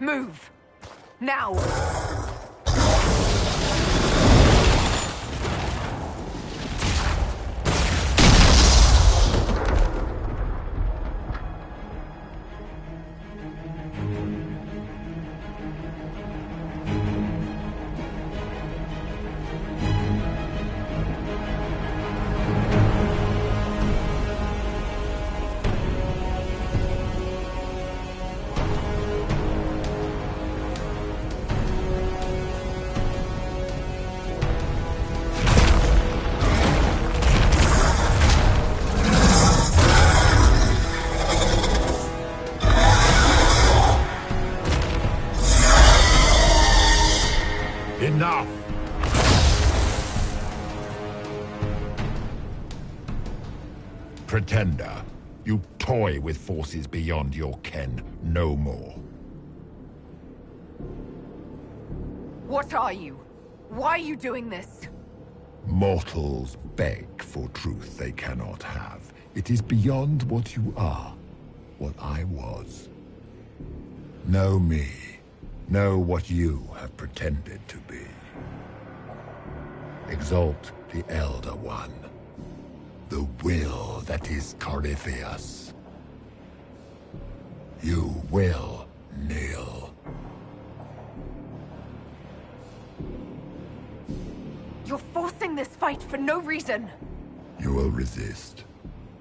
Move! Now! Enough! Pretender, you toy with forces beyond your ken no more. What are you? Why are you doing this? Mortals beg for truth they cannot have. It is beyond what you are, what I was. Know me. Know what you have pretended to be. Exalt the Elder One. The will that is Corypheus. You will kneel. You're forcing this fight for no reason. You will resist.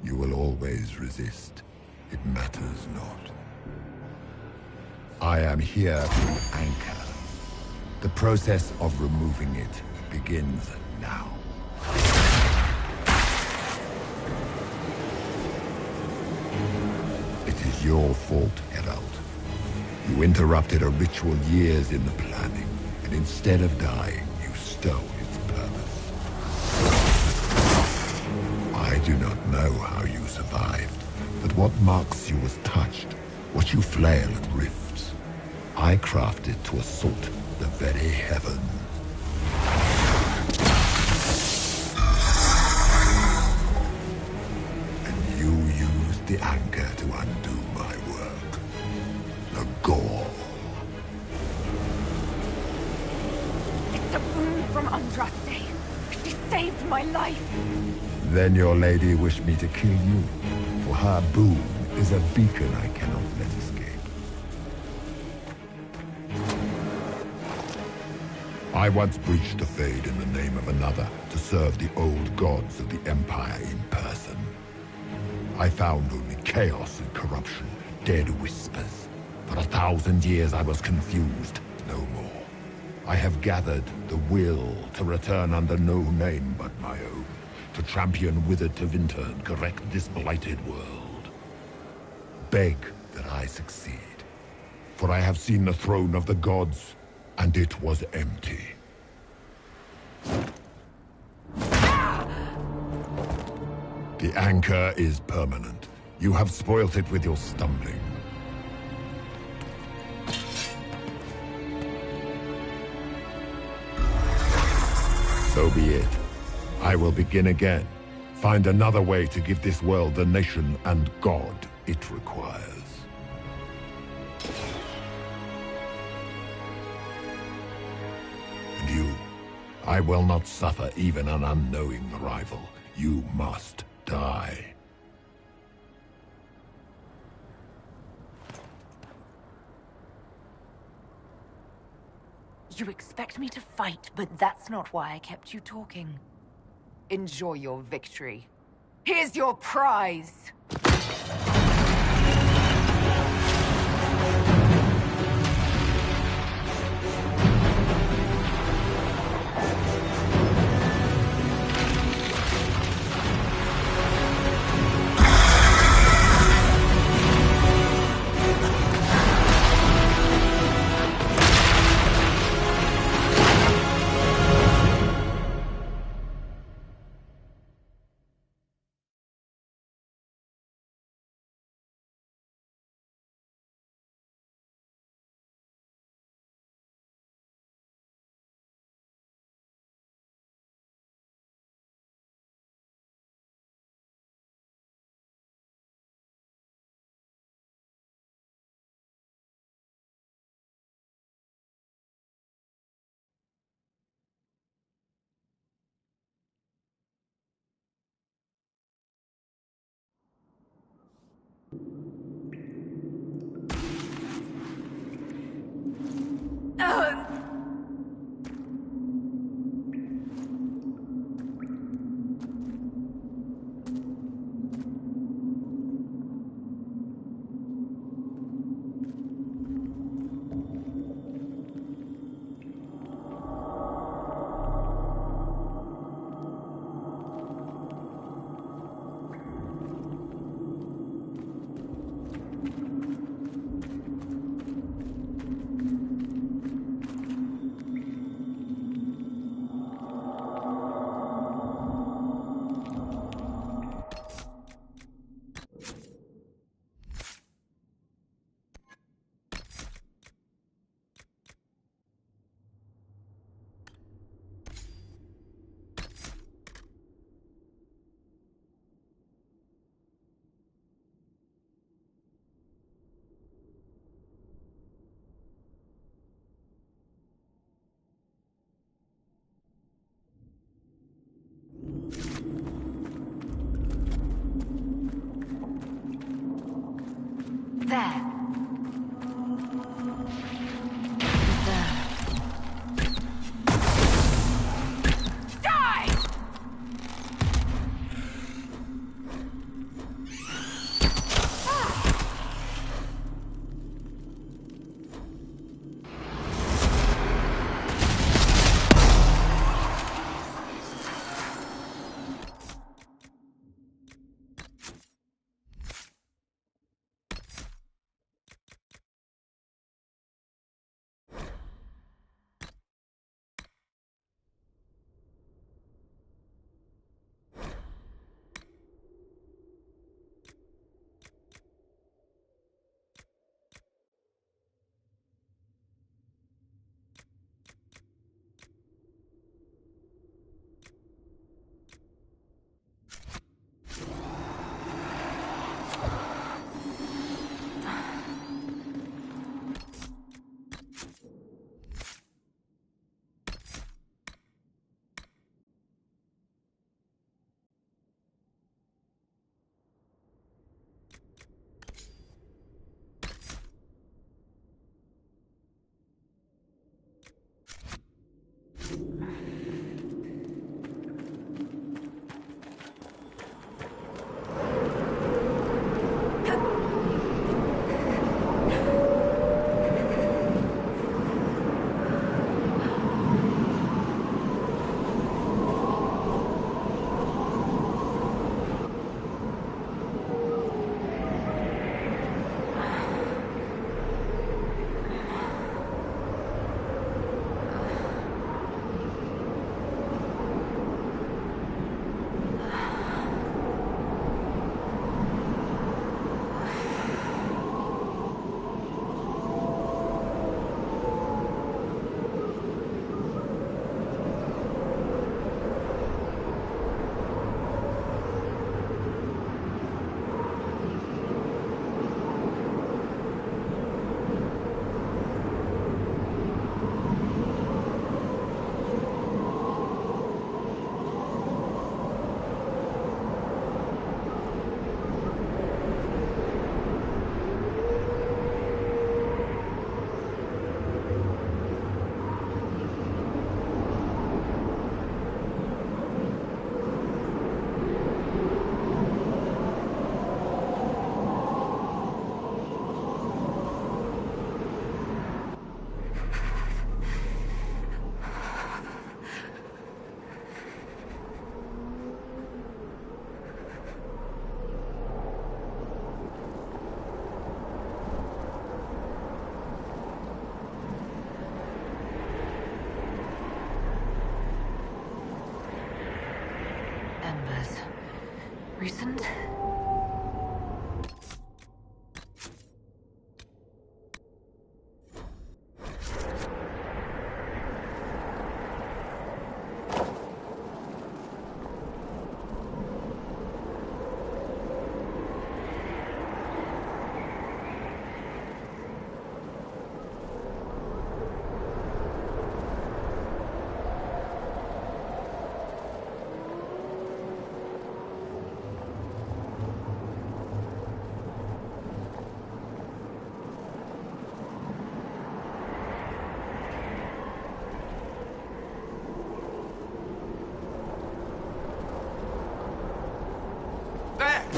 You will always resist. It matters not. I am here to anchor. The process of removing it begins now. It is your fault, Herald. You interrupted a ritual years in the planning, and instead of dying, you stole its purpose. I do not know how you survived, but what marks you was touched, what you flail at rifts. I crafted to assault the very heavens. And you used the anchor to undo my work. The gall. It's a boon from Andraste. She saved my life. Then your lady wished me to kill you, for her boon is a beacon I cannot let escape. I once breached the Fade in the name of another to serve the old gods of the Empire in person. I found only chaos and corruption, dead whispers. For 1,000 years I was confused, no more. I have gathered the will to return under no name but my own, to champion withered to winter and correct this blighted world. Beg that I succeed, for I have seen the throne of the gods, and it was empty. The anchor is permanent. You have spoilt it with your stumbling. So be it. I will begin again. Find another way to give this world the nation and God it requires. And you, I will not suffer even an unknowing rival. You must die. You expect me to fight, but that's not why I kept you talking. Enjoy your victory. Here's your prize! There. Recent?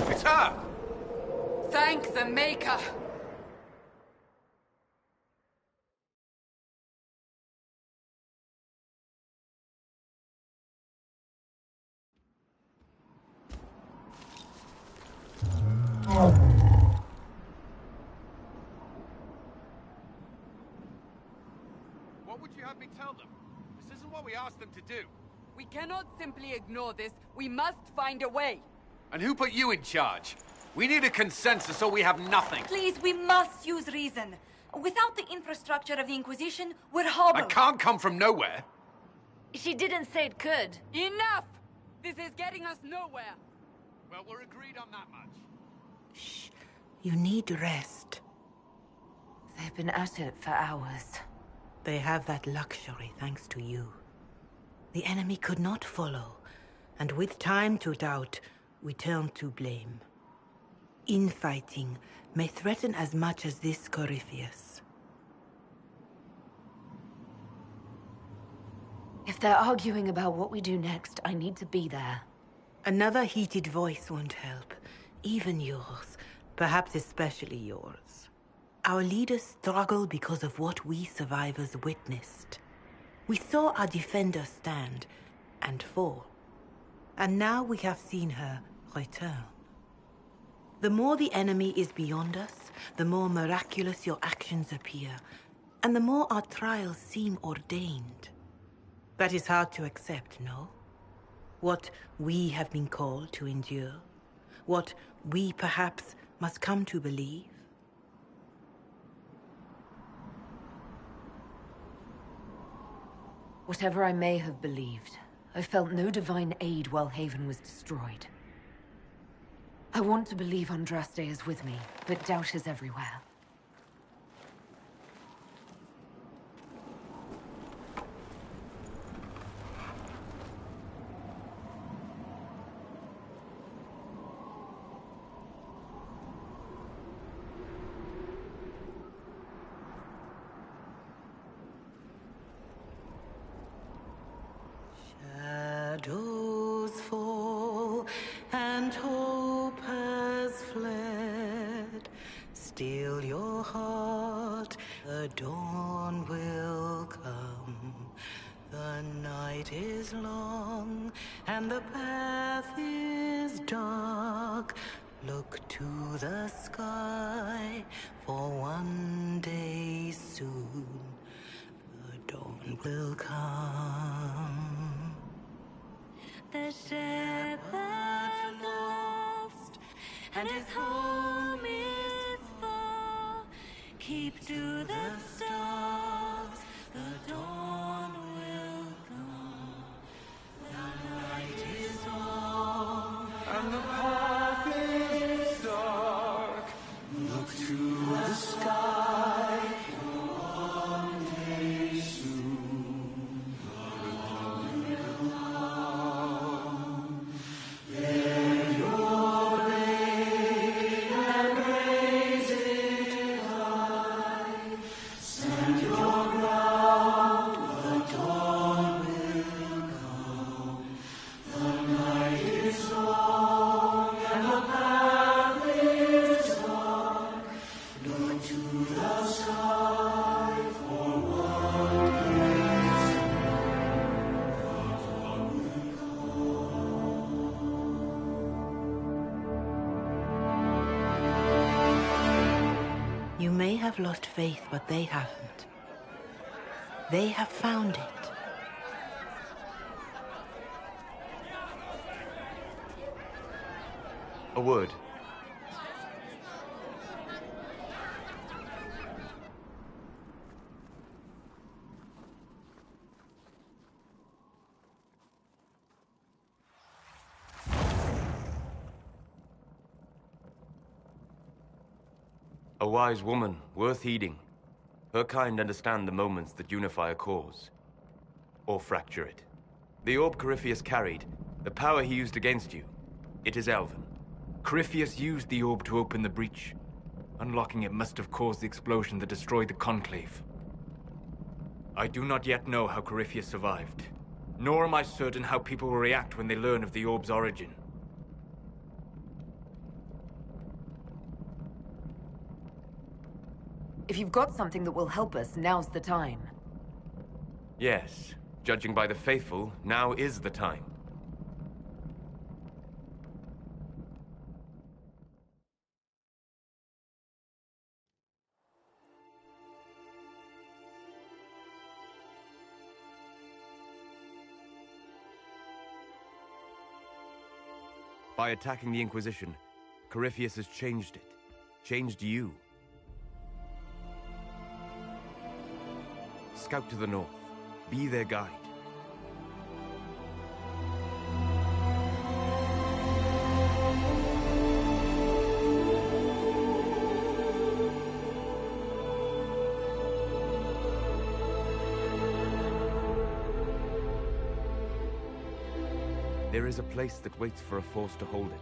It's her! Thank the Maker! What would you have me tell them? This isn't what we asked them to do. We cannot simply ignore this. We must find a way. And who put you in charge? We need a consensus or we have nothing. Please, we must use reason. Without the infrastructure of the Inquisition, we're hobbled. I can't come from nowhere. She didn't say it could. Enough! This is getting us nowhere. Well, we're agreed on that much. Shh. You need rest. They've been at it for hours. They have that luxury thanks to you. The enemy could not follow, and with time to doubt, we turn to blame. Infighting may threaten as much as this Corypheus. If they're arguing about what we do next, I need to be there. Another heated voice won't help. Even yours. Perhaps especially yours. Our leaders struggle because of what we survivors witnessed. We saw our defender stand and fall. And now we have seen her return. The more the enemy is beyond us, the more miraculous your actions appear, and the more our trials seem ordained. That is hard to accept, no? What we have been called to endure, what we perhaps must come to believe. Whatever I may have believed, I felt no divine aid while Haven was destroyed. I want to believe Andraste is with me, but doubt is everywhere. Shadows fall and hope has fled. Still your heart, the dawn will come. The night is long and the path is dark. Look to the sky, for one day soon the dawn will come. The shepherd's lost, and his home is far. Keep to the stars, the dawn will come. The night is long, And the path is dark. look to the sky, for one day soon the dawn will come. Bear your blade and raise it high. Stand your ground, the dawn will come. The night is long and the path is dark. Look to the sky, for one day soon the dawn will come. You may have lost faith, but they haven't. They have found it. A word. A wise woman, worth heeding. Her kind understand the moments that unify a cause. Or fracture it. The orb Corypheus carried, the power he used against you, it is Elven. Corypheus used the orb to open the breach. Unlocking it must have caused the explosion that destroyed the Conclave. I do not yet know how Corypheus survived, nor am I certain how people will react when they learn of the orb's origin. If you've got something that will help us, now's the time. Yes, judging by the faithful, now is the time. By attacking the Inquisition, Corypheus has changed it. Changed you. Scout to the north. Be their guide. There is a place that waits for a force to hold it.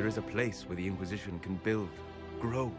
there is a place where the Inquisition can build, grow.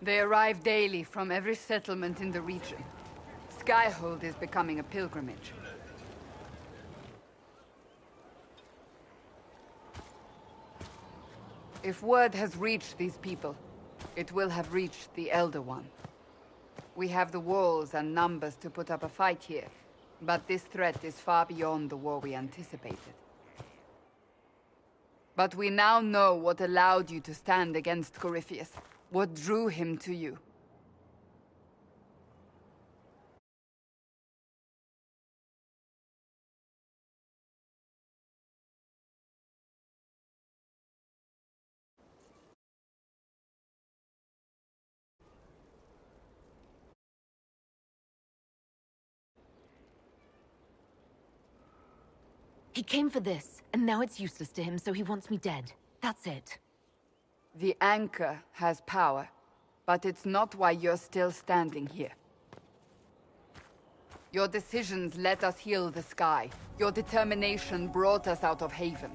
They arrive daily from every settlement in the region. Skyhold is becoming a pilgrimage. If word has reached these people, it will have reached the Elder One. We have the walls and numbers to put up a fight here, but this threat is far beyond the war we anticipated. But we now know what allowed you to stand against Corypheus. What drew him to you? He came for this, and now it's useless to him, so he wants me dead. That's it. The Anchor has power, but it's not why you're still standing here. Your decisions let us heal the sky. Your determination brought us out of Haven.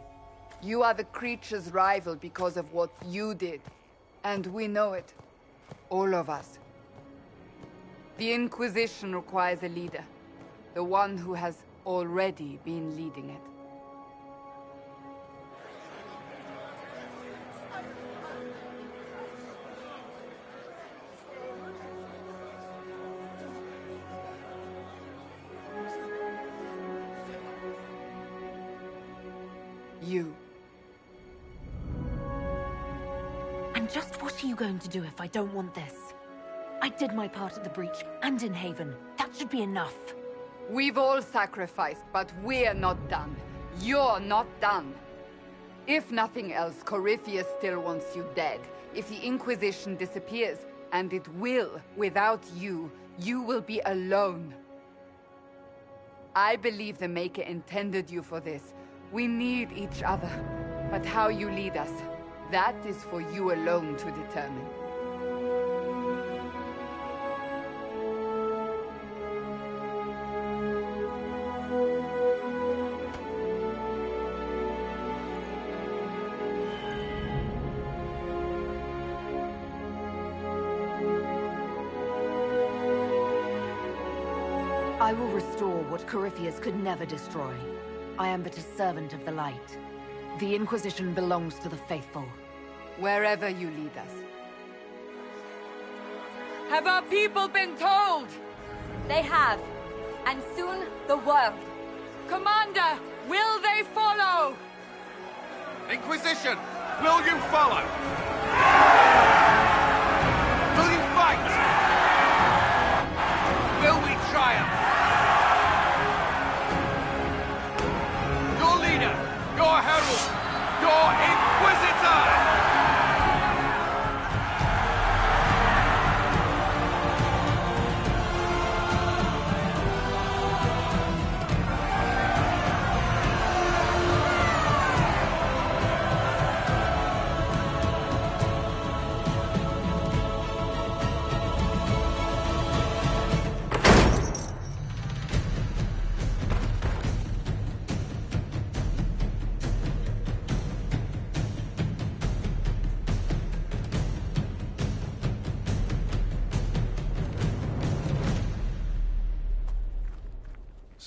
You are the creature's rival because of what you did. And we know it. All of us. The Inquisition requires a leader. The one who has already been leading it. You. And just what are you going to do if I don't want this? I did my part at the breach, and in Haven. That should be enough. We've all sacrificed, but we're not done. You're not done. If nothing else, Corypheus still wants you dead. If the Inquisition disappears, and it will, without you, you will be alone. I believe the Maker intended you for this. We need each other. But how you lead us, that is for you alone to determine. I will restore what Corypheus could never destroy. I am but a servant of the light. The Inquisition belongs to the faithful. Wherever you lead us. Have our people been told? They have. And soon, the world. Commander, will they follow? Inquisition, will you follow? Will you fight? Will we triumph? Your leader, your herald, your Inquisitor!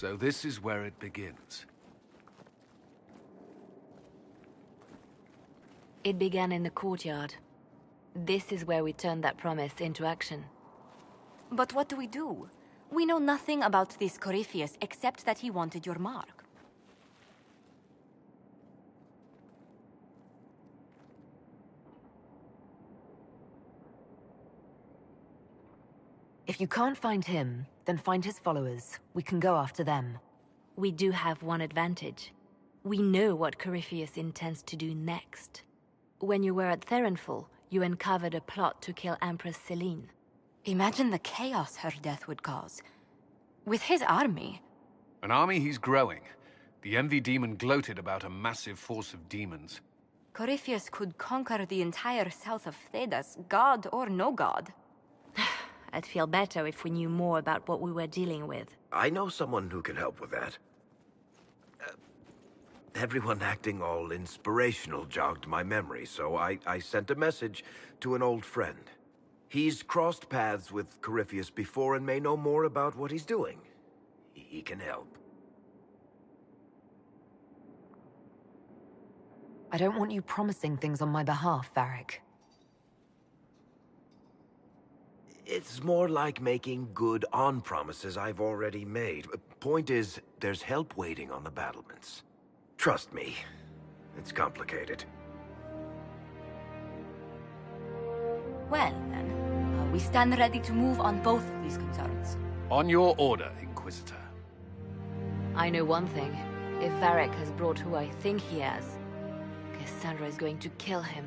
So this is where it begins. It began in the courtyard. This is where we turned that promise into action. But what do we do? We know nothing about this Corypheus except that he wanted your mark. If you can't find him, then find his followers. We can go after them. We do have one advantage. We know what Corypheus intends to do next. When you were at Therenfall, you uncovered a plot to kill Empress Celine. Imagine the chaos her death would cause. With his army. An army he's growing. The Envy Demon gloated about a massive force of demons. Corypheus could conquer the entire south of Thedas, god or no god. I'd feel better if we knew more about what we were dealing with. I know someone who can help with that. Everyone acting all inspirational jogged my memory, so I sent a message to an old friend. He's crossed paths with Corypheus before and may know more about what he's doing. He can help. I don't want you promising things on my behalf, Varric. It's more like making good on promises I've already made. Point is, there's help waiting on the battlements. Trust me, it's complicated. Well, then, we stand ready to move on both of these concerns. On your order, Inquisitor. I know one thing. If Varric has brought who I think he has, Cassandra is going to kill him.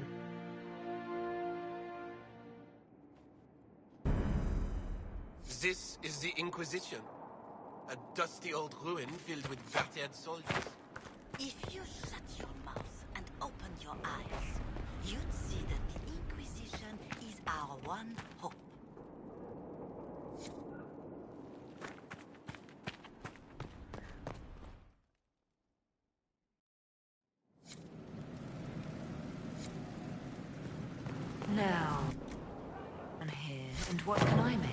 This is the Inquisition. A dusty old ruin filled with battered soldiers. If you shut your mouth and open your eyes, you'd see that the Inquisition is our one hope. Now, and here, and what can I make?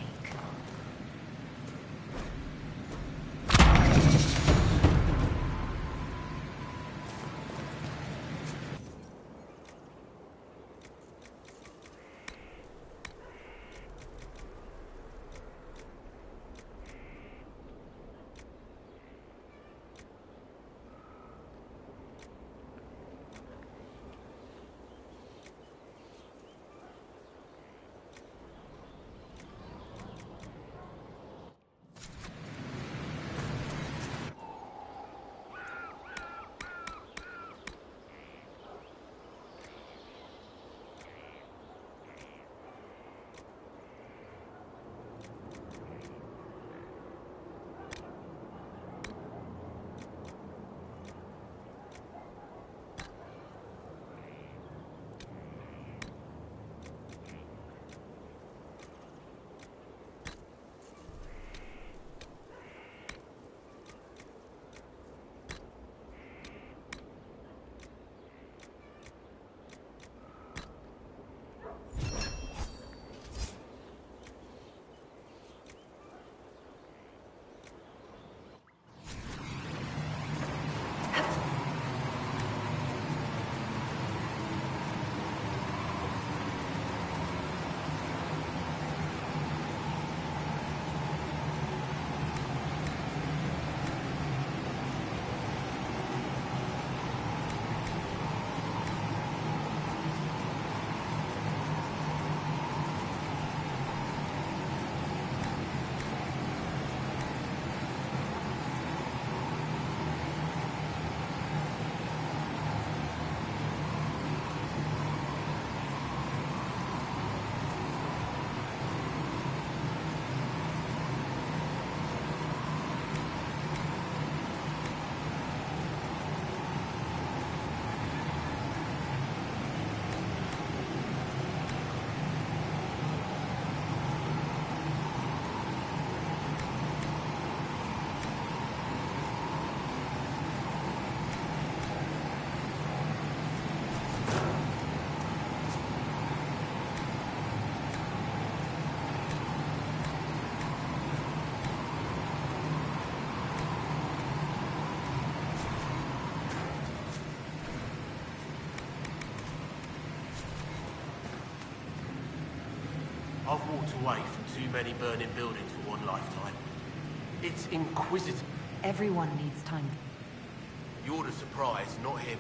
I've walked away from too many burning buildings for one lifetime. It's inquisitive. Everyone needs time. You're the surprise, not him.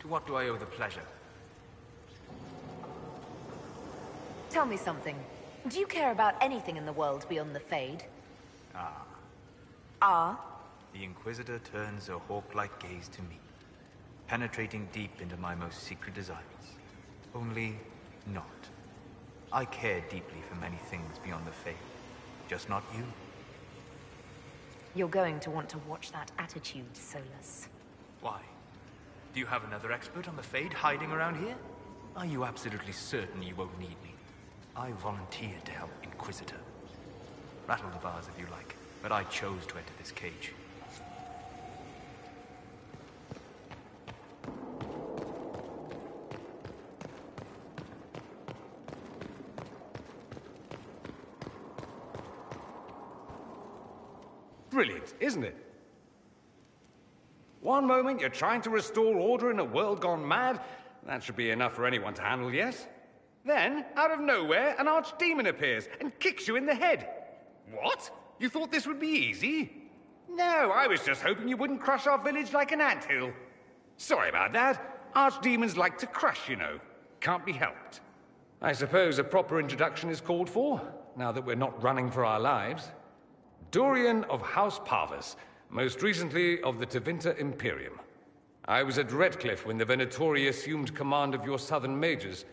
To what do I owe the pleasure? Tell me something. Do you care about anything in the world beyond the Fade? Ah. Ah? The Inquisitor turns a hawk-like gaze to me, penetrating deep into my most secret desires. Only not. I care deeply for many things beyond the Fade, just not you. You're going to want to watch that attitude, Solus. Why? Do you have another expert on the Fade hiding around here? Are you absolutely certain you won't need me? I volunteered to help Inquisitor. Rattle the bars if you like, but I chose to enter this cage. Brilliant, isn't it? One moment you're trying to restore order in a world gone mad. That should be enough for anyone to handle, yes? Then, out of nowhere, an archdemon appears and kicks you in the head. What? You thought this would be easy? No, I was just hoping you wouldn't crush our village like an anthill. Sorry about that. Archdemons like to crush, you know. Can't be helped. I suppose a proper introduction is called for, now that we're not running for our lives. Dorian of House Parvus, most recently of the Tevinter Imperium. I was at Redcliffe when the Venatori assumed command of your southern mages.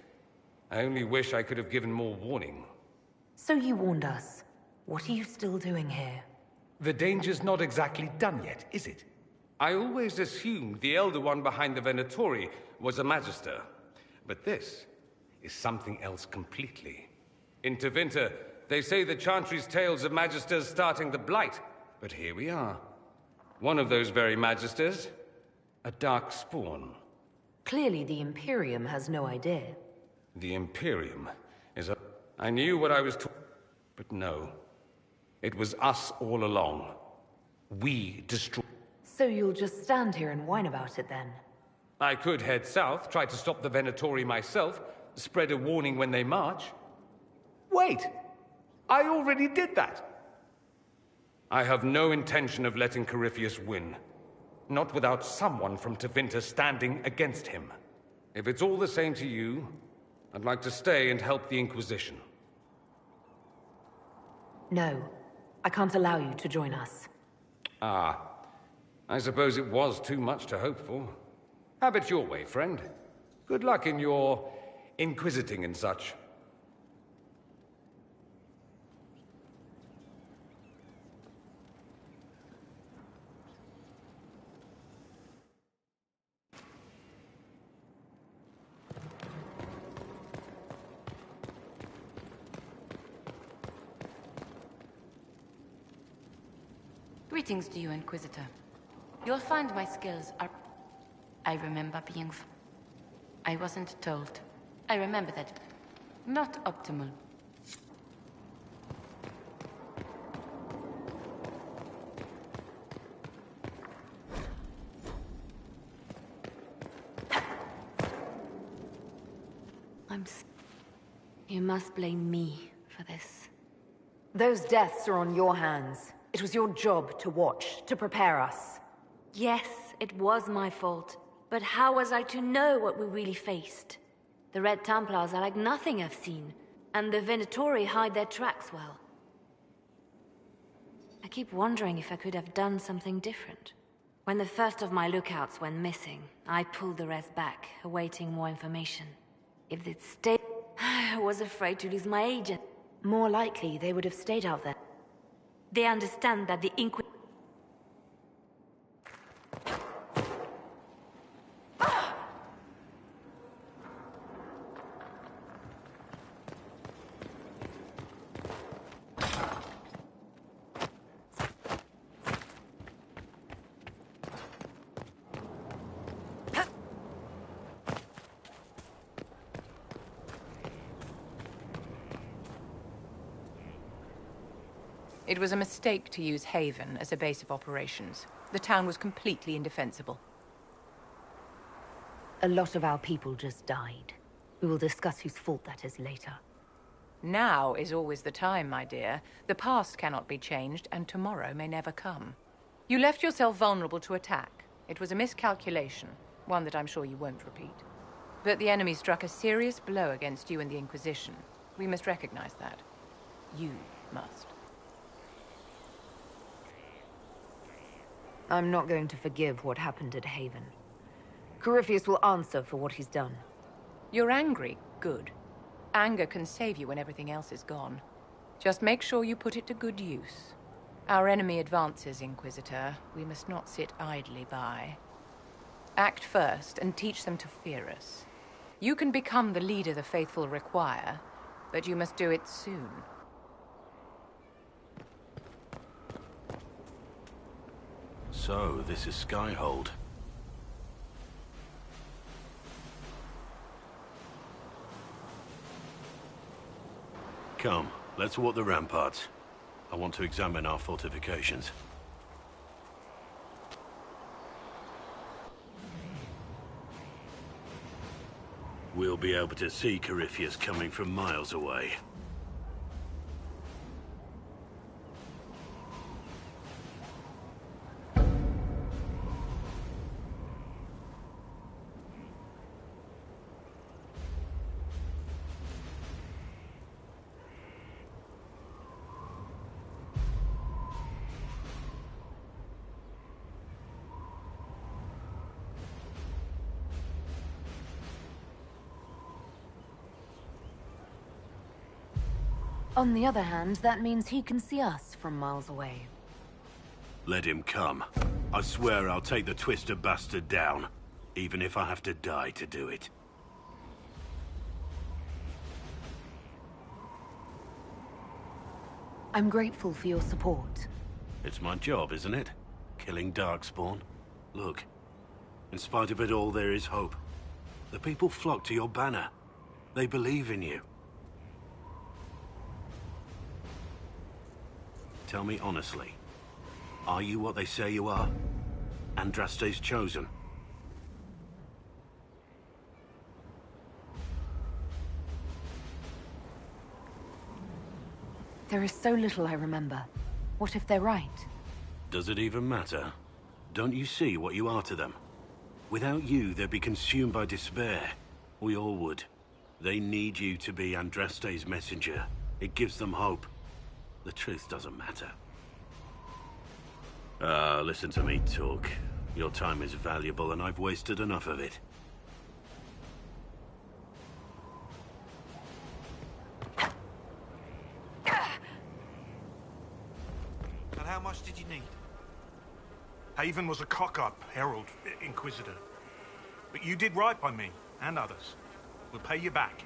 I only wish I could have given more warning. So you warned us. What are you still doing here? The danger's not exactly done yet, is it? I always assumed the Elder One behind the Venatori was a Magister. But this is something else completely. In Tevinter, they say the Chantry's tales of Magisters starting the Blight. But here we are. One of those very magisters. A dark spawn. Clearly the Imperium has no idea. The Imperium is a... I knew what I was but no. It was us all along. We destroyed... So you'll just stand here and whine about it then? I could head south, try to stop the Venatori myself, spread a warning when they march. Wait! I already did that! I have no intention of letting Corypheus win. Not without someone from Tevinter standing against him. If it's all the same to you, I'd like to stay and help the Inquisition. No. I can't allow you to join us. Ah. I suppose it was too much to hope for. Have it your way, friend. Good luck in your inquisiting and such. Greetings to you, Inquisitor. You'll find my skills are... I remember being... I wasn't told. I remember that. Not optimal. You must blame me for this. Those deaths are on your hands. It was your job to watch, to prepare us. Yes, it was my fault. But how was I to know what we really faced? The Red Templars are like nothing I've seen, and the Venatori hide their tracks well. I keep wondering if I could have done something different. When the first of my lookouts went missing, I pulled the rest back, awaiting more information. If they'd stayed, I was afraid to lose my agent. More likely, they would have stayed out there. They understand that the It was a mistake to use Haven as a base of operations. The town was completely indefensible. A lot of our people just died. We will discuss whose fault that is later. Now is always the time, my dear. The past cannot be changed, and tomorrow may never come. You left yourself vulnerable to attack. It was a miscalculation, one that I'm sure you won't repeat. But the enemy struck a serious blow against you and the Inquisition. We must recognize that. You must. I'm not going to forgive what happened at Haven. Corypheus will answer for what he's done. You're angry? Good. Anger can save you when everything else is gone. Just make sure you put it to good use. Our enemy advances, Inquisitor. We must not sit idly by. Act first and teach them to fear us. You can become the leader the faithful require, but you must do it soon. So, this is Skyhold. Come, let's walk the ramparts. I want to examine our fortifications. We'll be able to see Corypheus coming from miles away. On the other hand, that means he can see us from miles away. Let him come. I swear I'll take the Twister bastard down, even if I have to die to do it. I'm grateful for your support. It's my job, isn't it? killing Darkspawn. Look, in spite of it all, there is hope. The people flock to your banner. They believe in you. Tell me honestly, are you what they say you are? Andraste's chosen? There is so little I remember. What if they're right? Does it even matter? Don't you see what you are to them? Without you, they'd be consumed by despair. We all would. They need you to be Andraste's messenger. It gives them hope. The truth doesn't matter. Listen to me talk. Your time is valuable and I've wasted enough of it. And how much did you need? Haven was a cock-up, Herald, Inquisitor. But you did right by me, and others. We'll pay you back.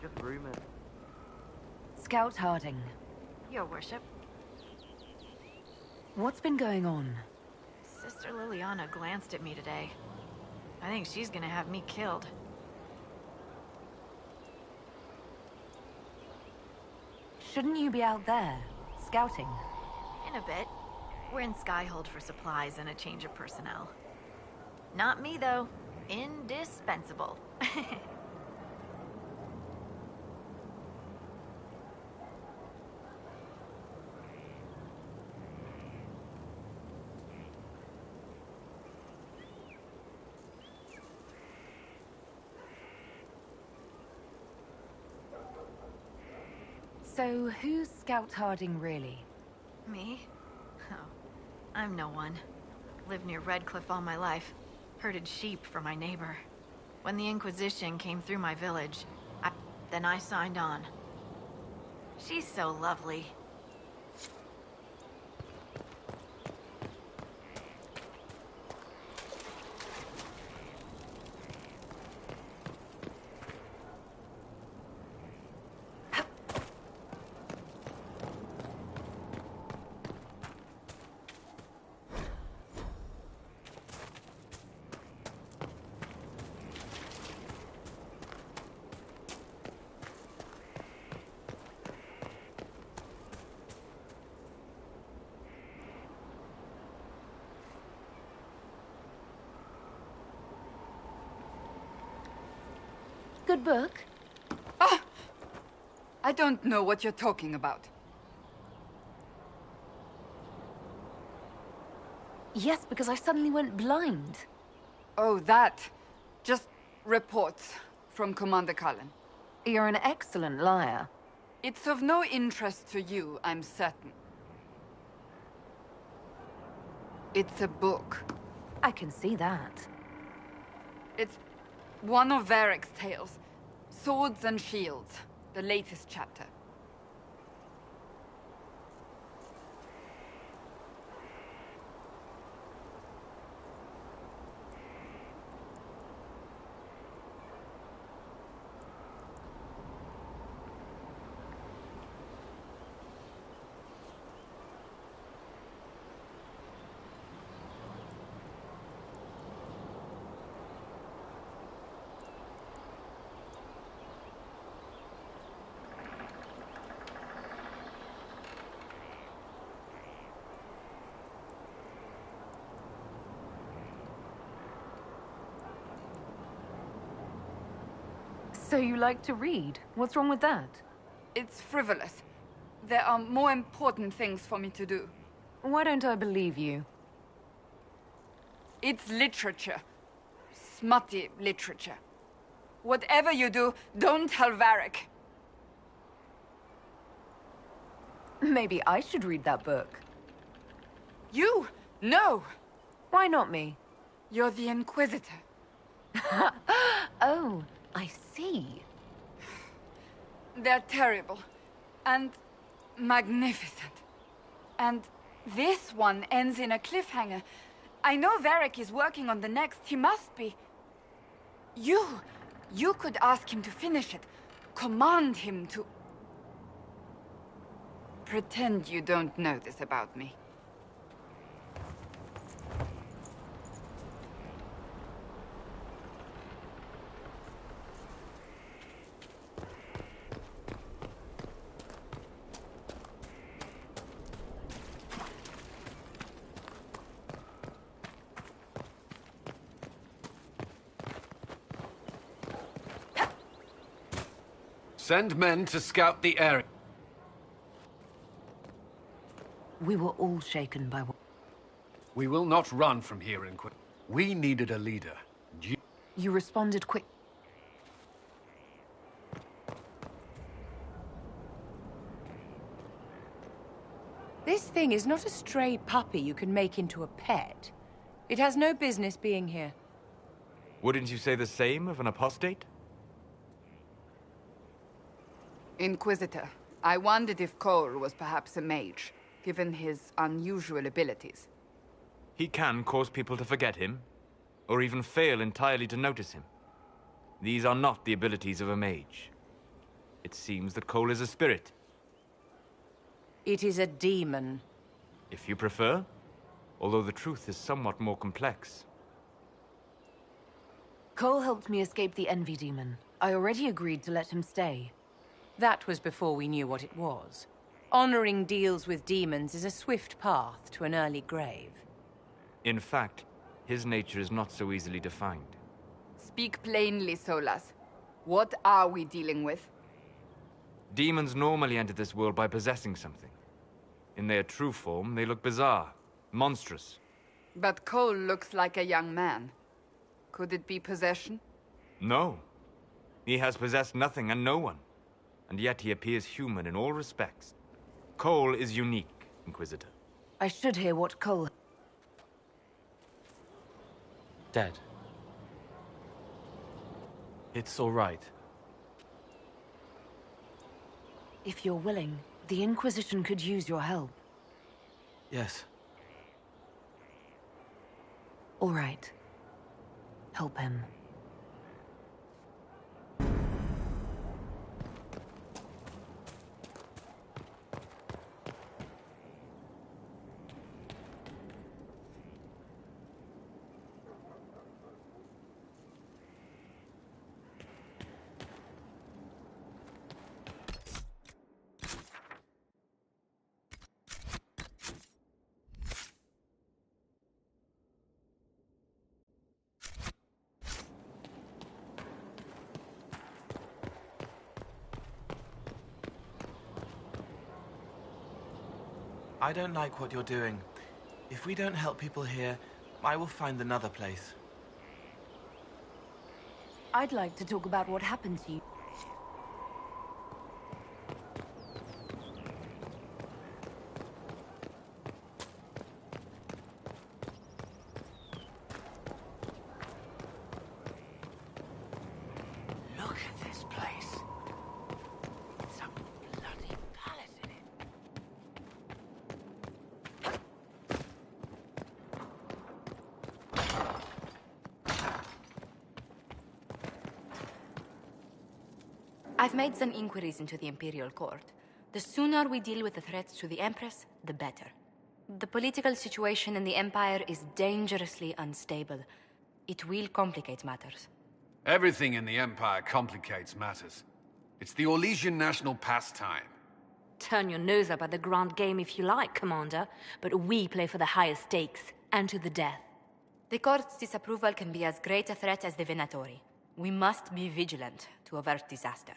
Just rumors. Scout Harding. Your worship. What's been going on? Sister Liliana glanced at me today. I think she's gonna have me killed. Shouldn't you be out there, scouting? In a bit. We're in Skyhold for supplies and a change of personnel. Not me, though. Indispensable. So, who's Scout Harding really? Me? Oh, I'm no one. Lived near Redcliffe all my life. Herded sheep for my neighbor. When the Inquisition came through my village, then I signed on. She's so lovely. Good book? Ah! I don't know what you're talking about. Yes, because I suddenly went blind. Oh, that. Just reports from Commander Cullen. You're an excellent liar. It's of no interest to you, I'm certain. It's a book. I can see that. It's one of Varric's tales. Swords and Shields. The latest chapter. So you like to read? What's wrong with that? It's frivolous. There are more important things for me to do. Why don't I believe you? It's literature. Smutty literature. Whatever you do, don't tell Varric. Maybe I should read that book. You? No! Why not me? You're the Inquisitor. Oh, I see. They're terrible. And magnificent. And this one ends in a cliffhanger. I know Varric is working on the next. He must be. You could ask him to finish it. Command him to. Pretend you don't know this about me. Send men to scout the area. We were all shaken by what... We will not run from here, We needed a leader. You responded quick. This thing is not a stray puppy you can make into a pet. It has no business being here. Wouldn't you say the same of an apostate? Inquisitor, I wondered if Cole was perhaps a mage, given his unusual abilities. He can cause people to forget him, or even fail entirely to notice him. These are not the abilities of a mage. It seems that Cole is a spirit. It is a demon. If you prefer, although the truth is somewhat more complex. Cole helped me escape the Envy Demon. I already agreed to let him stay. That was before we knew what it was. Honoring deals with demons is a swift path to an early grave. In fact, his nature is not so easily defined. Speak plainly, Solas. What are we dealing with? Demons normally enter this world by possessing something. In their true form, they look bizarre, monstrous. But Cole looks like a young man. Could it be possession? No. He has possessed nothing and no one. And yet he appears human in all respects. Cole is unique, Inquisitor. I should hear what Cole... Dead. It's all right. If you're willing, the Inquisition could use your help. Yes. All right. Help him. I don't like what you're doing. If we don't help people here, I will find another place. I'd like to talk about what happened to you. Look at this place. It's a bloody palace in it. I've made some inquiries into the Imperial Court. The sooner we deal with the threats to the Empress, the better. The political situation in the Empire is dangerously unstable. It will complicate matters. Everything in the Empire complicates matters. It's the Orlesian national pastime. Turn your nose up at the grand game if you like, Commander, but we play for the higher stakes, and to the death. The Court's disapproval can be as great a threat as the Venatori. We must be vigilant to avert disaster.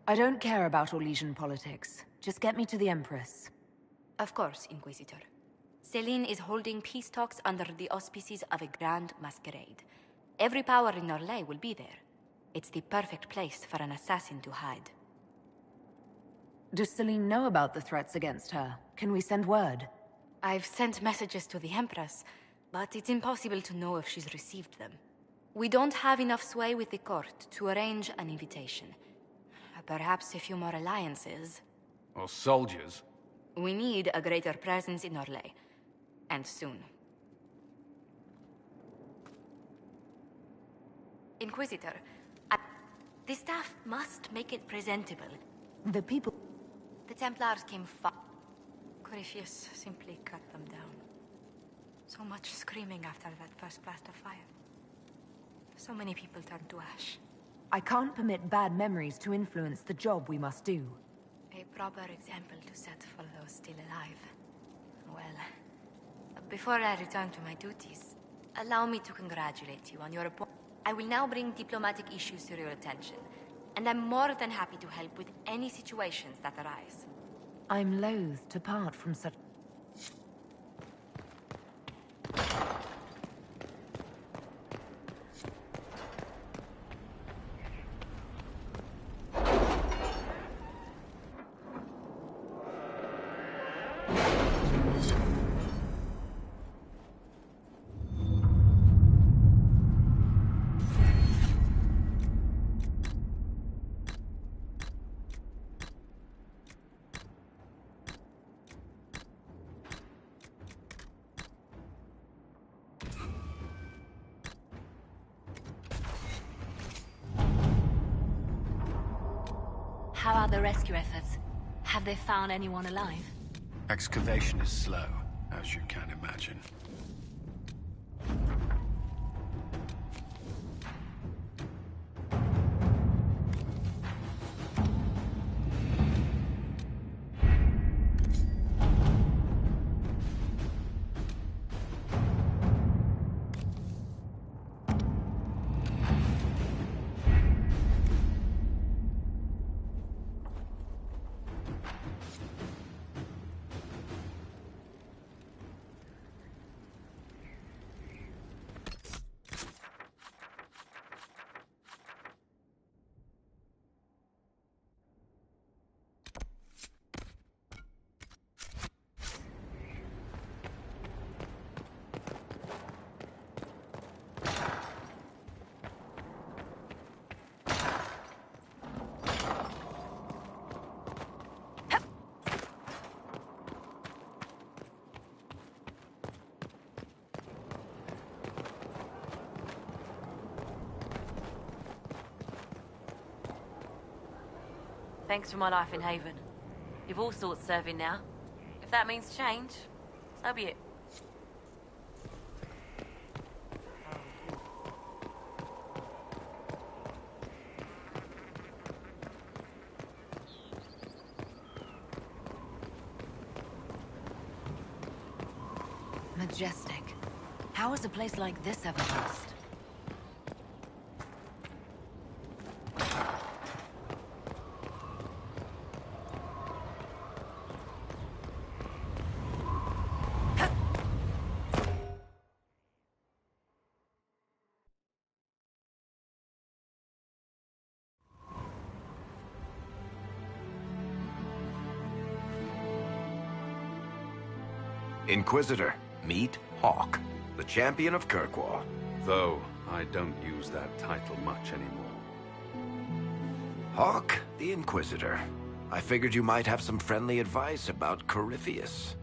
I don't care about Orlesian politics. Just get me to the Empress. Of course, Inquisitor. Celine is holding peace talks under the auspices of a grand masquerade. Every power in Orlais will be there. It's the perfect place for an assassin to hide. Does Celine know about the threats against her? Can we send word? I've sent messages to the Empress, but it's impossible to know if she's received them. We don't have enough sway with the court to arrange an invitation. Perhaps a few more alliances. Or soldiers. We need a greater presence in Orlais. And soon. Inquisitor, The staff must make it presentable. The people... The Templars came far. Corypheus simply cut them down. So much screaming after that first blast of fire. So many people turned to ash. I can't permit bad memories to influence the job we must do. A proper example to set for those still alive. Well, before I return to my duties, allow me to congratulate you on your appointment. I will now bring diplomatic issues to your attention, and I'm more than happy to help with any situations that arise. I'm loath to part from such... How are the rescue efforts? Have they found anyone alive? Excavation is slow, as you can imagine. Thanks for my life in Haven. You've all sorts serving now. If that means change, so be it. Majestic. How has a place like this ever lost? Inquisitor, meet Hawk, the champion of Kirkwall. Though, I don't use that title much anymore. Hawk, the Inquisitor. I figured you might have some friendly advice about Corypheus.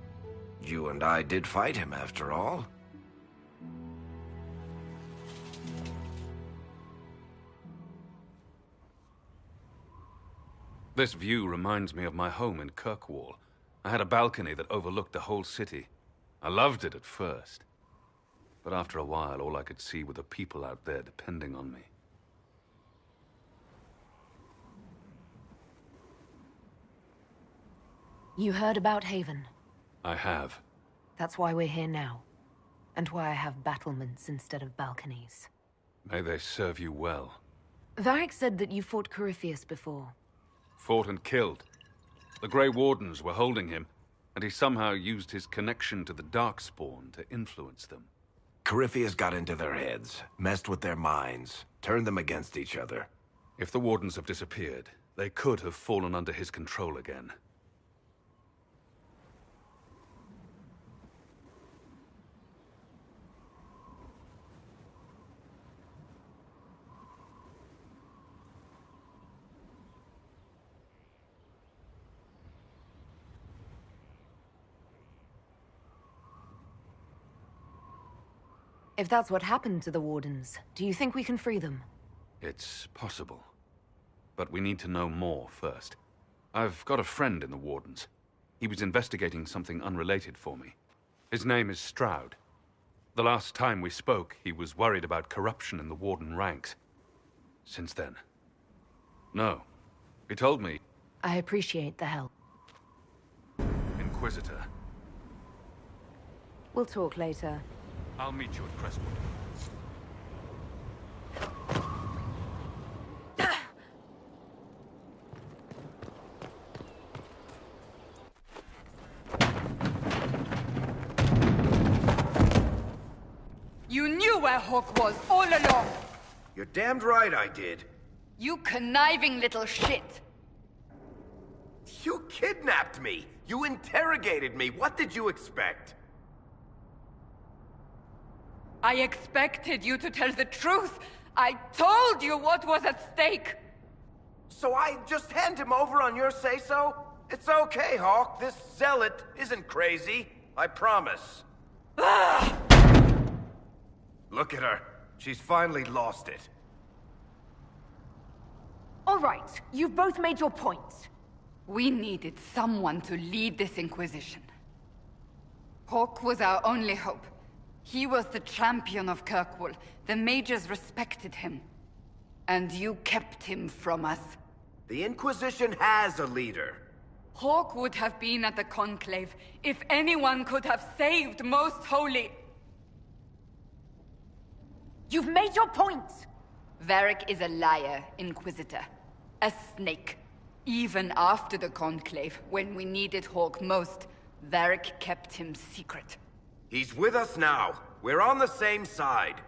You and I did fight him, after all. This view reminds me of my home in Kirkwall. I had a balcony that overlooked the whole city. I loved it at first. But after a while, all I could see were the people out there depending on me. You heard about Haven? I have. That's why we're here now. And why I have battlements instead of balconies. May they serve you well. Varric said that you fought Corypheus before. Fought and killed. The Grey Wardens were holding him, and he somehow used his connection to the Darkspawn to influence them. Corypheus got into their heads, messed with their minds, turned them against each other. If the Wardens have disappeared, they could have fallen under his control again. If that's what happened to the Wardens, do you think we can free them? It's possible. but we need to know more first. I've got a friend in the Wardens. He was investigating something unrelated for me. His name is Stroud. The last time we spoke, he was worried about corruption in the Warden ranks. Since then, no. He told me... I appreciate the help. Inquisitor. We'll talk later. I'll meet you at Crestwood. You knew where Hawk was all along! You're damned right I did. You conniving little shit! You kidnapped me! You interrogated me! What did you expect? I expected you to tell the truth! I told you what was at stake! So I just hand him over on your say-so? It's okay, Hawk. This zealot isn't crazy. I promise. Look at her. She's finally lost it. All right, you've both made your points. We needed someone to lead this Inquisition. Hawk was our only hope. He was the champion of Kirkwall. The mages respected him. And you kept him from us. The Inquisition has a leader. Hawk would have been at the Conclave if anyone could have saved Most Holy. You've made your point! Varric is a liar, Inquisitor. A snake. Even after the Conclave, when we needed Hawk most, Varric kept him secret. He's with us now. We're on the same side.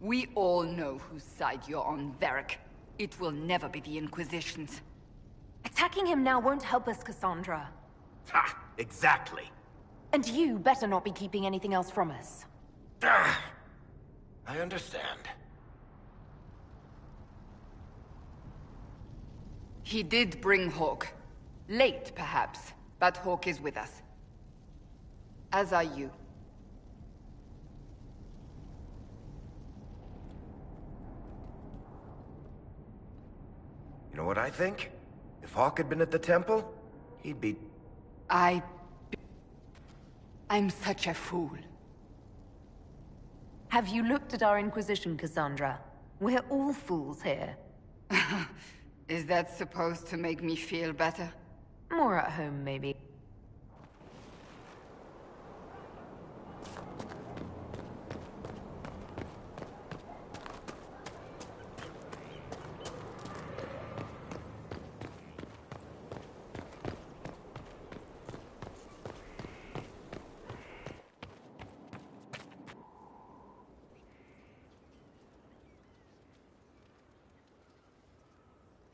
We all know whose side you're on, Varric. It will never be the Inquisition's. Attacking him now won't help us, Cassandra. Ha! Exactly. And you better not be keeping anything else from us. I understand. He did bring Hawk. Late, perhaps, but Hawk is with us. As are you. You know what I think? If Hawk had been at the temple, he'd be... I'm such a fool. Have you looked at our Inquisition, Cassandra? We're all fools here. Is that supposed to make me feel better? More at home, maybe.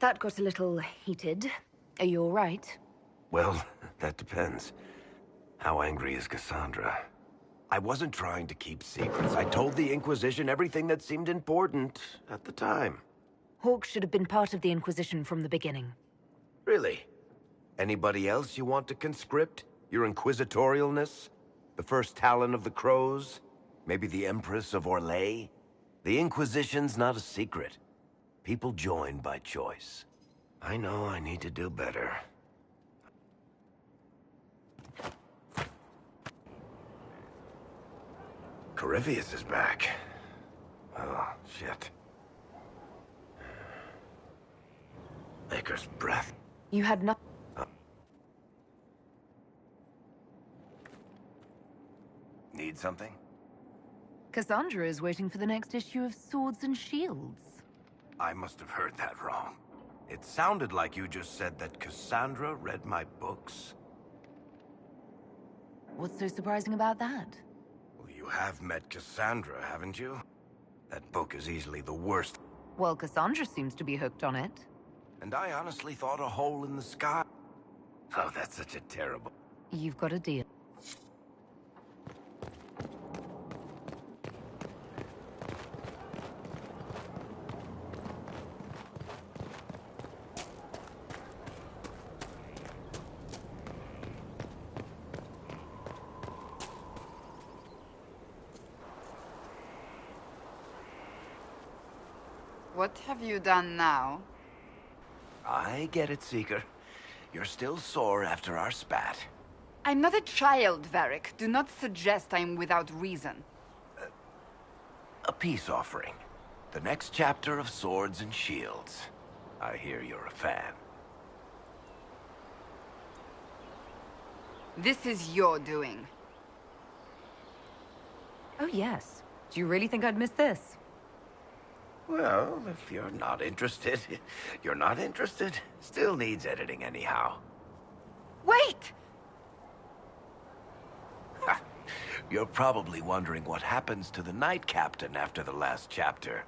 That got a little heated. Are you all right? Well, that depends. How angry is Cassandra? I wasn't trying to keep secrets. I told the Inquisition everything that seemed important at the time. Hawk should have been part of the Inquisition from the beginning. Really? Anybody else you want to conscript? Your inquisitorialness? The first Talon of the Crows? Maybe the Empress of Orlais? The Inquisition's not a secret. People join by choice. I know I need to do better. Corypheus is back. Oh, shit. Maker's breath. You had not... Need something? Cassandra is waiting for the next issue of Swords and Shields. I must have heard that wrong. It sounded like you just said that Cassandra read my books. What's so surprising about that? Well, you have met Cassandra, haven't you? That book is easily the worst. Well, Cassandra seems to be hooked on it. And I honestly thought A Hole in the Sky. Oh, that's such a terrible... You've got a deal. What have you done now? I get it, Seeker. You're still sore after our spat. I'm not a child, Varric. Do not suggest I'm without reason. A peace offering. The next chapter of Swords and Shields. I hear you're a fan. This is your doing. Oh, yes. Do you really think I'd miss this? Well, if you're not interested, you're not interested. Still needs editing anyhow. Wait! You're probably wondering what happens to the Knight Captain after the last chapter.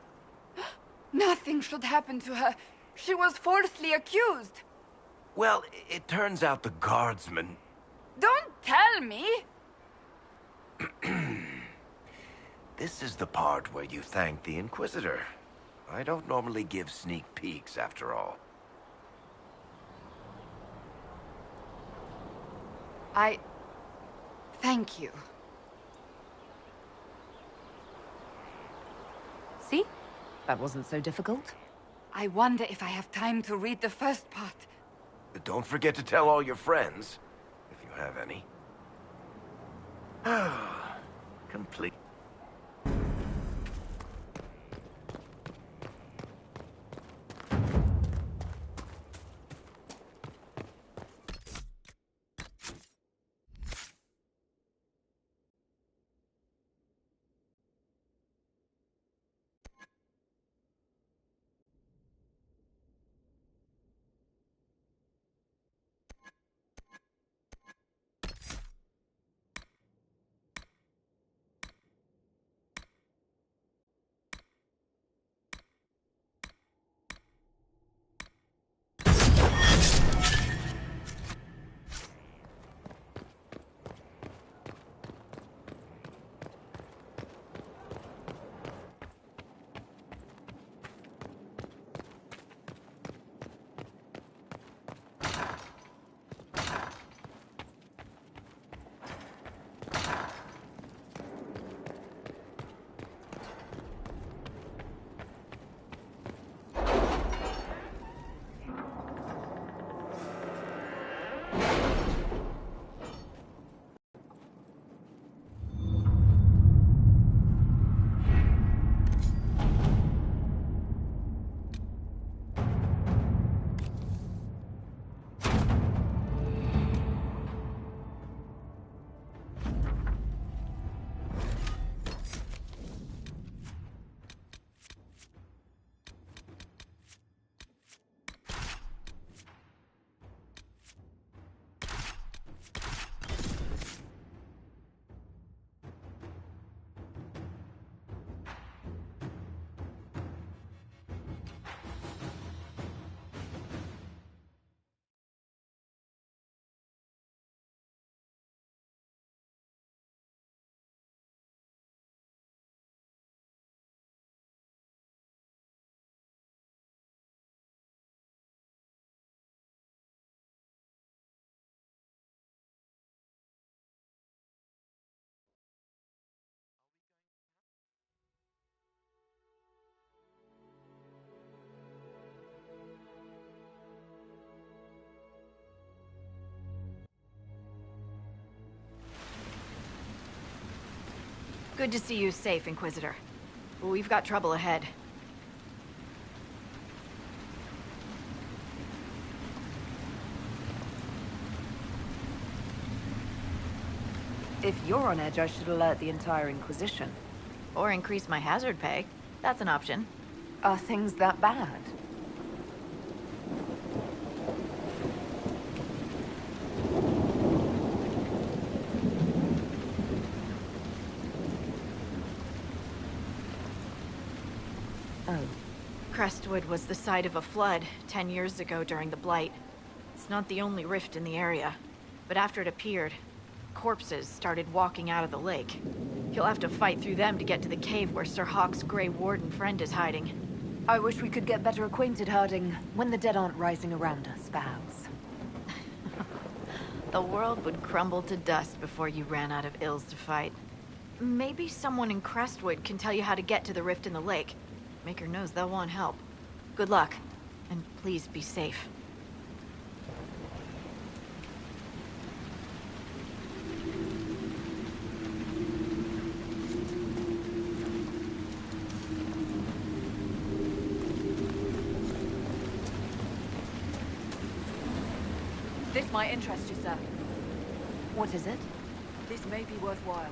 Nothing should happen to her. She was falsely accused. Well, it turns out the guardsman... Don't tell me! This is the part where you thank the Inquisitor. I don't normally give sneak peeks, after all. Thank you. See? That wasn't so difficult. I wonder if I have time to read the first part. But don't forget to tell all your friends, if you have any. Complete. Good to see you safe, Inquisitor. We've got trouble ahead. If you're on edge, I should alert the entire Inquisition. Or increase my hazard pay. That's an option. Are things that bad? Oh. Crestwood was the site of a flood 10 years ago during the Blight. It's not the only rift in the area, but after it appeared, corpses started walking out of the lake. You'll have to fight through them to get to the cave where Sir Hawke's Grey Warden friend is hiding. I wish we could get better acquainted, Harding, when the dead aren't rising around us, perhaps. The world would crumble to dust before you ran out of ills to fight. Maybe someone in Crestwood can tell you how to get to the rift in the lake. Maker knows they'll want help. Good luck. And please be safe. This might interest you, sir. What is it? This may be worthwhile.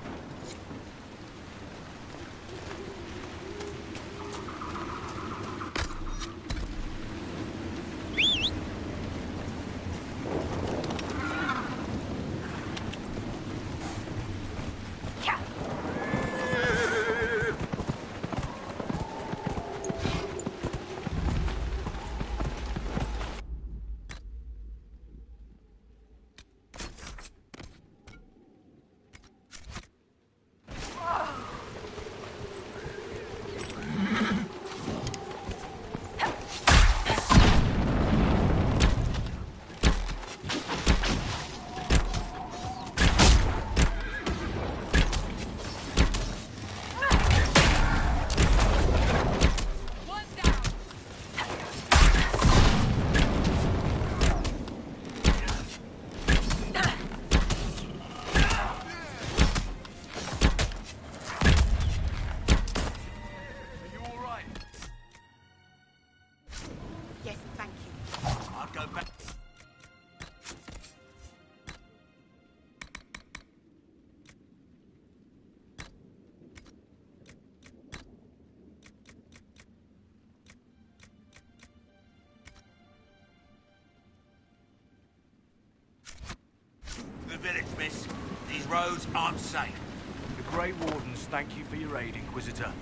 Village, miss. These roads aren't safe. The Grey Wardens thank you for your aid, Inquisitor.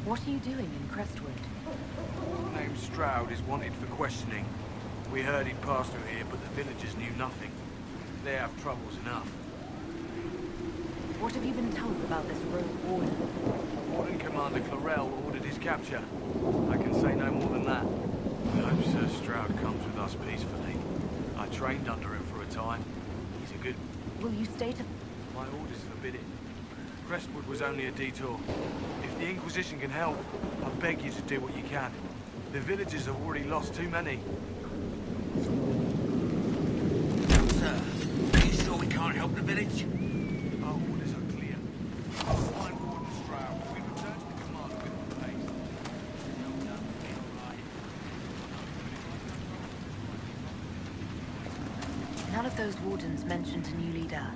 What are you doing in Crestwood? Named Stroud is wanted for questioning. We heard he'd passed through here, but the villagers knew nothing. They have troubles enough. What have you been told about this rogue warden? Warden Commander Clarel ordered his capture. I can say no more than that. I hope Sir Stroud comes with us peacefully. I trained under him for a time. He's a good... Will you stay to... My orders forbid it. Crestwood was only a detour. If the Inquisition can help, I beg you to do what you can. The villagers have already lost too many. Sir, are you sure we can't help the village? Our orders are clear. Find Warden Stroud. We return to the command with haste. None of those wardens mentioned a new leader.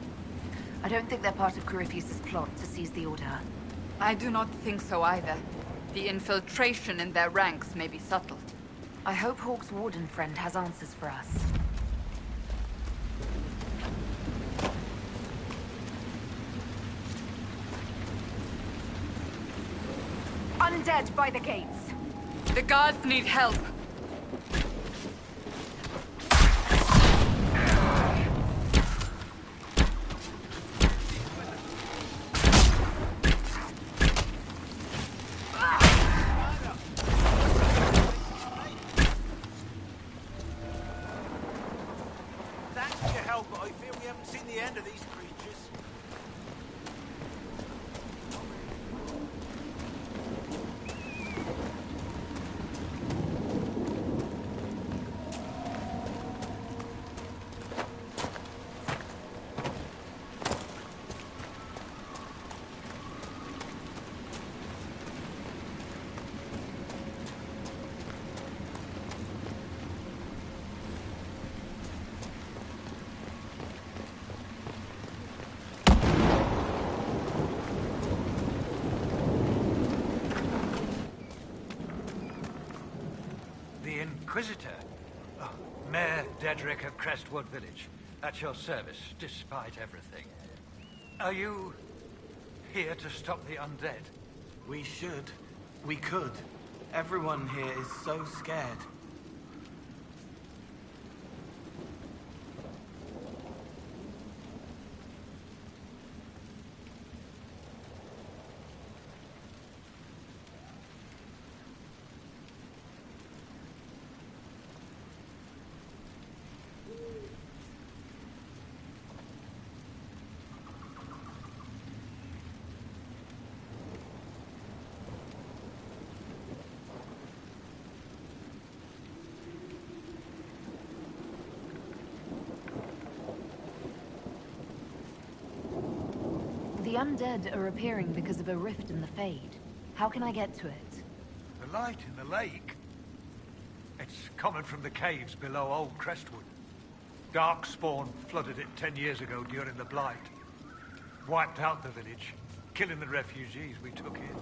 I don't think they're part of Corypheus' plot to seize the Order. I do not think so either. The infiltration in their ranks may be subtle. I hope Hawke's warden friend has answers for us. Undead by the gates! The guards need help! Inquisitor. Oh, Mayor Dedrick of Crestwood Village. At your service, despite everything. Are you here to stop the undead? We should. We could. Everyone here is so scared. undead are appearing because of a rift in the Fade. How can I get to it? The light in the lake. It's coming from the caves below Old Crestwood. Darkspawn flooded it 10 years ago during the Blight. Wiped out the village, killing the refugees we took in.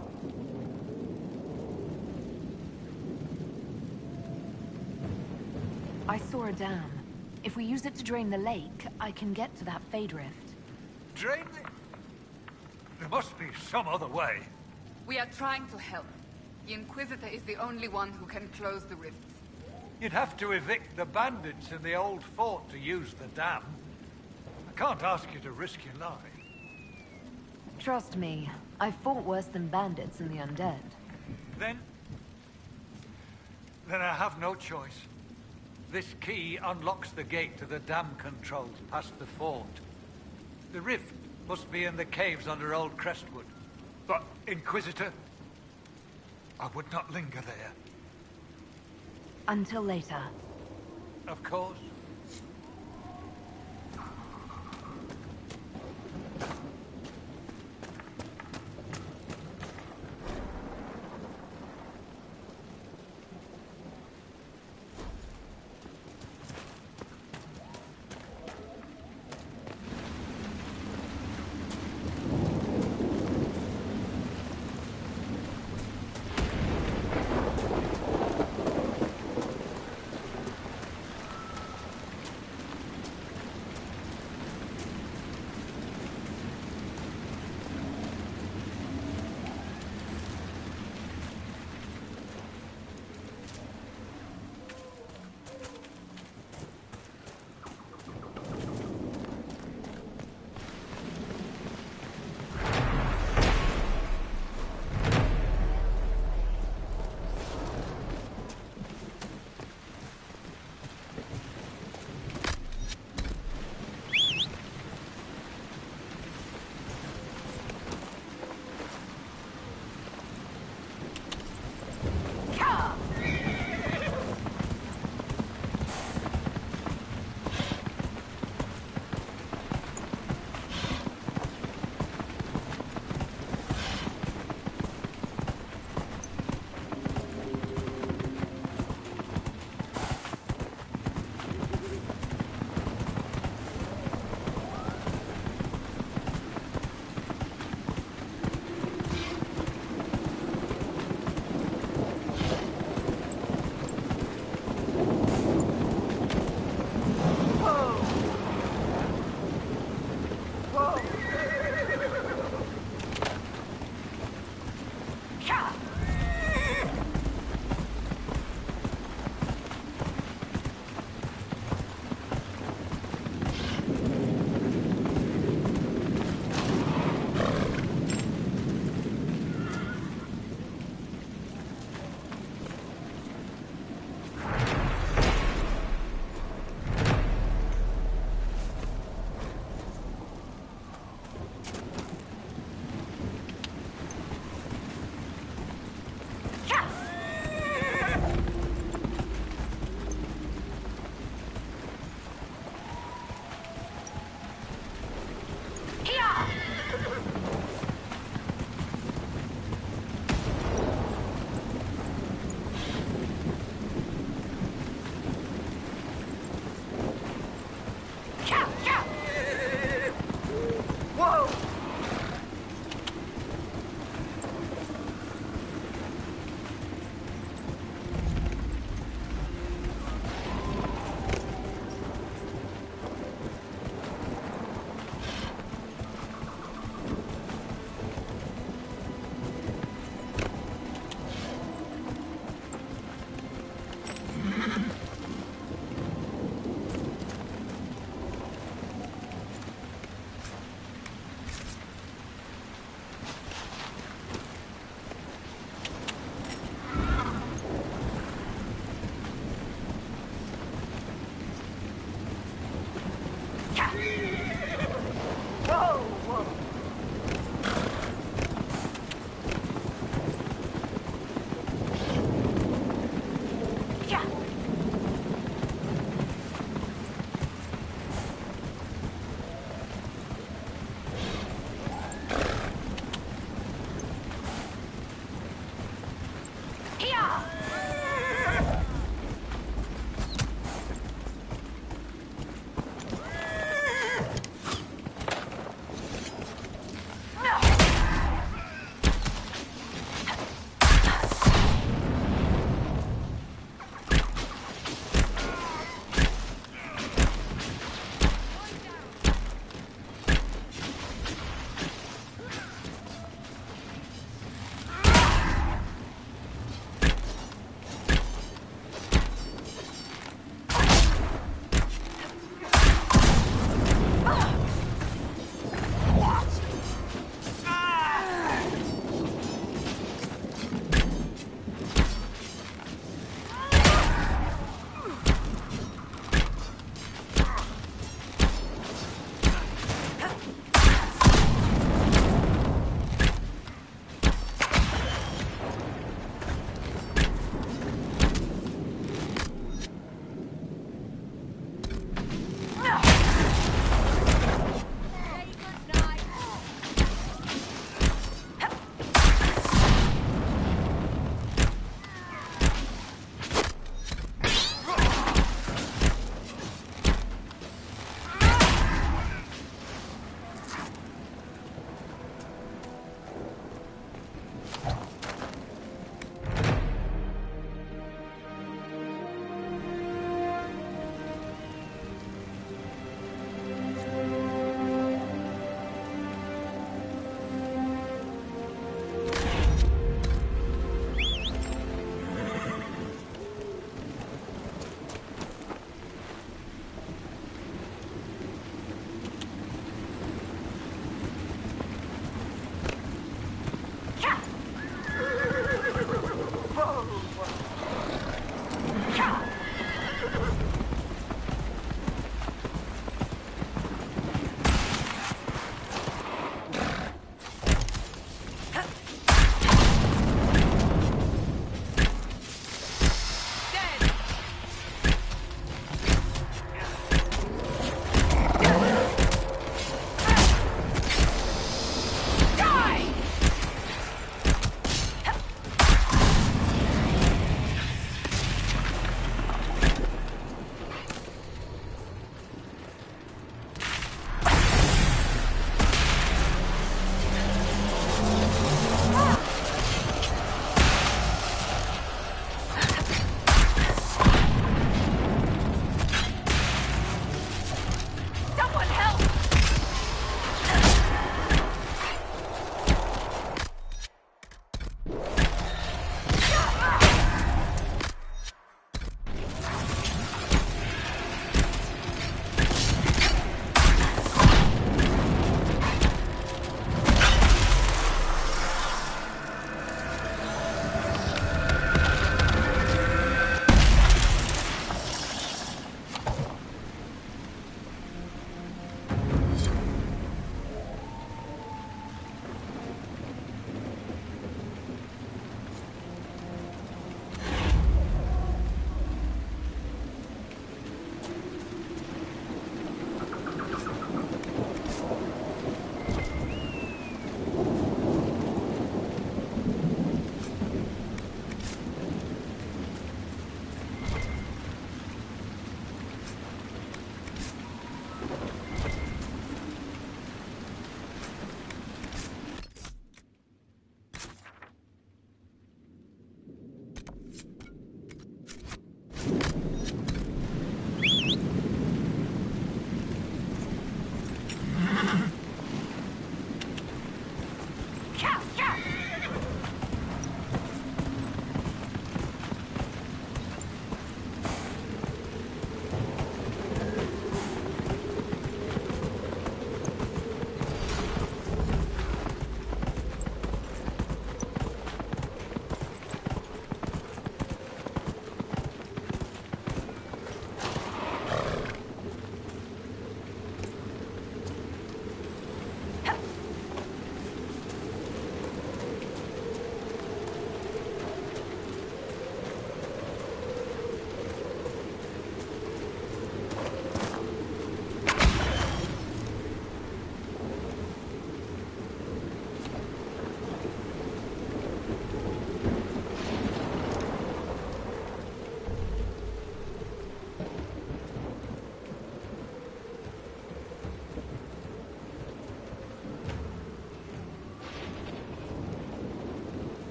I saw a dam. If we use it to drain the lake, I can get to that Fade rift. Drain it? There must be some other way. We are trying to help. The Inquisitor is the only one who can close the rifts. You'd have to evict the bandits in the old fort to use the dam. I can't ask you to risk your life. Trust me, I've fought worse than bandits and the undead. Then I have no choice. This key unlocks the gate to the dam controls past the fort. The rift must be in the caves under Old Crestwood. But, Inquisitor, I would not linger there. Until later. Of course.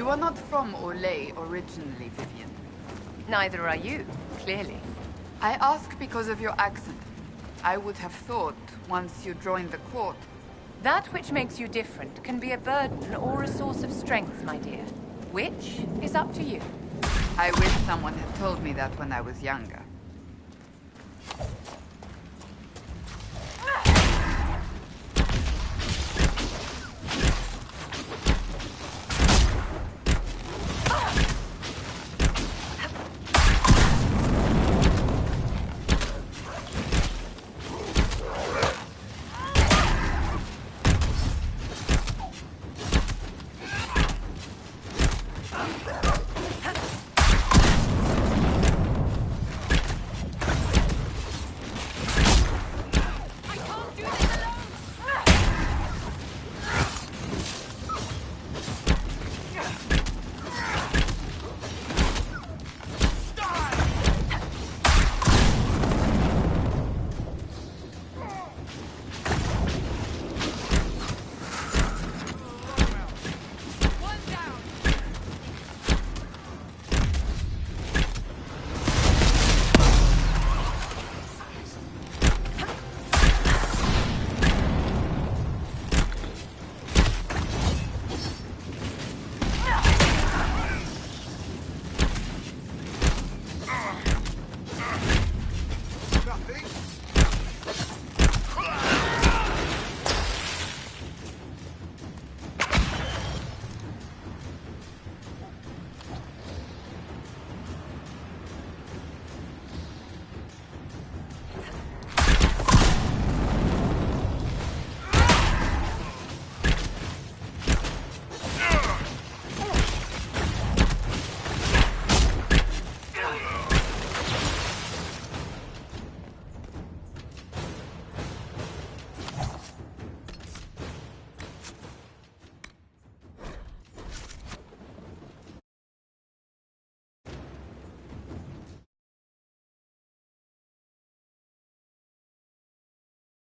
You are not from Olay originally, Vivian. Neither are you, clearly. I ask because of your accent. I would have thought, once you joined the court... That which makes you different can be a burden or a source of strength, my dear. Which is up to you. I wish someone had told me that when I was younger.